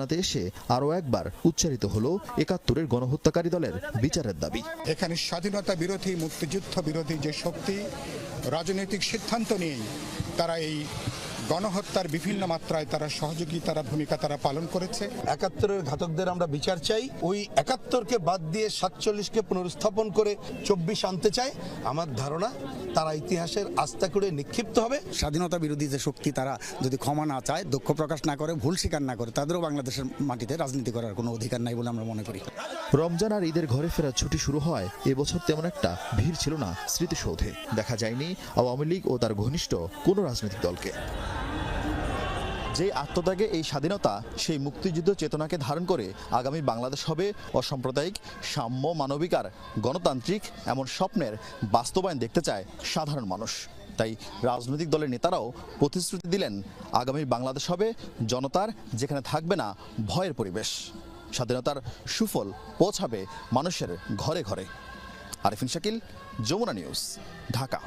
জানাতে এসে আরও একবার উচ্চারিত হলো ৭১-এর গণহত্যাকারী দলের বিচারের দাবি। এখানে স্বাধীনতা বিরোধী, মুক্তিযুদ্ধ বিরোধী যে শক্তি রাজনৈতিক সিদ্ধান্ত নিয়েই তারা এই গণহত্যার বিভিন্ন মাত্রায় তারা সহযোগিতার ভূমিকা তারা পালন করেছে। ৭১-এর ঘাতকদের আমরা বিচার চাই। ওই ৭১-কে বাদ দিয়ে ৪৭-কে পুনরুত্থাপন করে ২৪ আনতে চায়। আমার ধারণা তারা ইতিহাসের আস্থা করে নিক্ষিপ্ত হবে। স্বাধীনতা বিরোধী যে শক্তি তারা যদি ক্ষমা না চায়, দুঃখ প্রকাশ না করে, ভুল স্বীকার না করে, তাদেরও বাংলাদেশের মাটিতে রাজনীতি করার কোনো অধিকার নাই বলে আমরা মনে করি। রমজান আর ঈদের ঘরে ফেরার ছুটি শুরু হয় এবছর তেমন একটা ভিড় ছিল না স্মৃতিসৌধে। দেখা যায়নি আওয়ামী লীগ ও তার ঘনিষ্ঠ কোনো রাজনৈতিক দলকে। যে আত্মত্যাগে এই স্বাধীনতা, সেই মুক্তিযুদ্ধ চেতনাকে ধারণ করে আগামী বাংলাদেশ হবে অসাম্প্রদায়িক, সাম্য, মানবিকার, গণতান্ত্রিক এমন স্বপ্নের বাস্তবায়ন দেখতে চায় সাধারণ মানুষ। তাই রাজনৈতিক দলের নেতারাও প্রতিশ্রুতি দিলেন আগামী বাংলাদেশ হবে জনতার, যেখানে থাকবে না ভয়ের পরিবেশ। স্বাধীনতার সুফল পৌঁছাবে মানুষের ঘরে ঘরে। আরিফিন শাকিল, যমুনা নিউজ, ঢাকা।